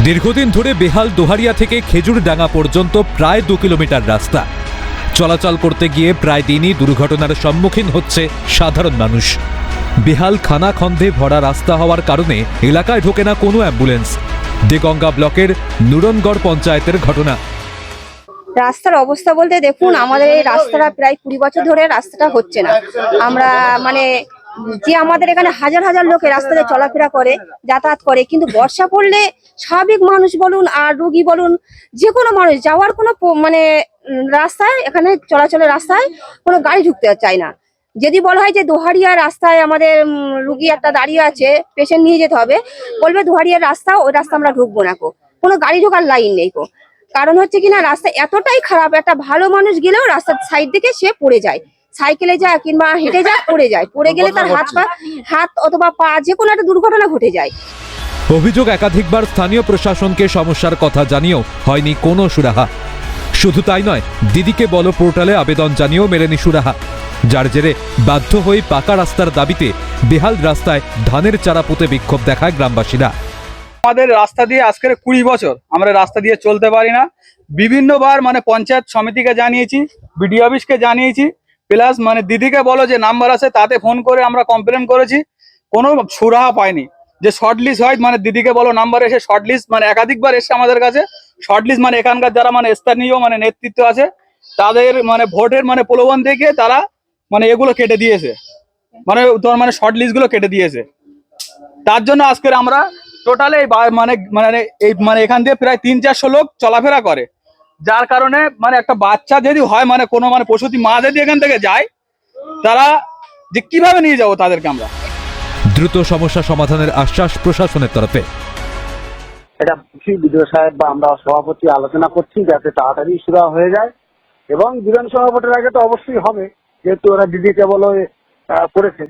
দীর্ঘদিন ধরে বেহাল দোহারিয়া থেকে খেজুরডাঙ্গা পর্যন্ত প্রায় 2 কিলোমিটার রাস্তা চলাচল করতে গিয়ে প্রায় দিনই দুর্ঘটনার সম্মুখীন হচ্ছে সাধারণ মানুষ। বেহাল খানাখন্দে ভরা রাস্তা হওয়ার কারণে এলাকায় ঢোকে না কোনো অ্যাম্বুলেন্স। দেগঙ্গা ব্লকের নুরনগড় পঞ্চায়েতের ঘটনা। রাস্তার অবস্থা বলতে দেখুন, আমাদের এই রাস্তাটা প্রায় 20 বছর ধরে রাস্তাটা হচ্ছে না। আমরা যে আমাদের এখানে হাজার হাজার লোক রাস্তাতে চলাফেরা করে, যাতায়াত করে, কিন্তু বর্ষা পড়লে স্বাভাবিক মানুষ বলুন আর রোগী বলুন, যে কোনো মানুষ যাওয়ার কোনো রাস্তায়, এখানে চলাচলের রাস্তায় কোনো গাড়ি ঢুকতে চায় না। যদি বলা হয় যে দোহারিয়া রাস্তায় আমাদের রুগী একটা দাঁড়িয়ে আছে, পেশেন্ট নিয়ে যেতে হবে, বলবে দোহারিয়ার রাস্তা, ওই রাস্তা আমরা ঢুকবো না, কোনো গাড়ি ঢোকার লাইন নেই। কারণ হচ্ছে কিনা রাস্তা এতটাই খারাপ, একটা ভালো মানুষ গেলেও রাস্তার সাইড থেকে সে পড়ে যায়, সাইকেলে যায় কিংবা হেঁটে যায়, পড়ে গেলে তার হাত অথবা পা যে কোনো একটা দুর্ঘটনা ঘটে যায়। অভিযোগ একাধিকবার স্থানীয় প্রশাসনকে সমস্যার কথা জানিয়েও হয়নি কোনো সুরাহা। শুধু তাই নয়, দিদিকে বলো পোর্টালে আবেদন জানিয়েও মেলেনি সুরাহা, যার জেরে বাধ্য হয়ে পাকা রাস্তার দাবিতে বেহাল রাস্তায় ধানের চারা পুঁতে বিক্ষোভ দেখায় গ্রামবাসীরা। আমাদের রাস্তা দিয়ে আজকের 20 বছর আমরা রাস্তা দিয়ে চলতে পারি না। বিভিন্নবার পঞ্চায়েত সমিতিকে জানিয়েছি, বিডিও অফিসকে জানিয়েছি, প্লাস দিদিকে বলো যে নাম্বার আছে, তাতে ফোন করে আমরা কমপ্লেন করেছি, কোনো সুরাহা পাইনি। যে শর্ট লিস্ট হয় দিদিকে বলো নাম্বার এসে শর্ট লিস্ট একাধিকবার এসে আমাদের কাছে শর্ট লিস্ট এখানকার যারা স্থানীয় নেতৃত্ব আছে তাদের ভোটের প্রলোভন থেকে তারা এগুলো কেটে দিয়েছে, শর্ট লিস্ট গুলো কেটে দিয়েছে। তার জন্য আজকের আমরা টোটালে এখান দিয়ে প্রায় 300-400 লোক চলাফেরা করে, যার কারণে একটা বাচ্চা যদি হয় কোনো প্রসূতি মা যদি এখান থেকে যায়, তারা যে কিভাবে নিয়ে যাবো তাদেরকে আমরা। দ্রুত সমস্যা সমাধানের আশ্বাস প্রশাসনের তরফে। এটা বিডিও সাহেব বা আমরা সভাপতি আলোচনা করছি যাতে তাড়াতাড়ি সুরা হয়ে যায়, এবং বিধানসভা ভোটের আগে তো অবশ্যই হবে, যেহেতু ওরা দিদিকে বলো করেছে,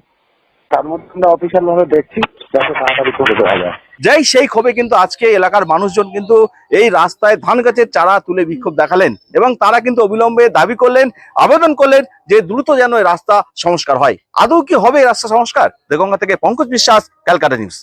তার মধ্যে আমরা অফিসিয়াল ভাবে দেখছি যাতে তাড়াতাড়ি করে দেওয়া যায়। যাই সেই ক্ষোভে কিন্তু আজকে এলাকার মানুষজন কিন্তু এই রাস্তায় ধান গাছের চারা তুলে বিক্ষোভ দেখালেন এবং তারা কিন্তু অবিলম্বে দাবি করলেন, আবেদন করলেন যে দ্রুত যেন এই রাস্তা সংস্কার হয়। আদৌ কি হবে এই রাস্তা সংস্কার? দেগঙ্গা থেকে পঙ্কজ বিশ্বাস, ক্যালকাটা নিউজ।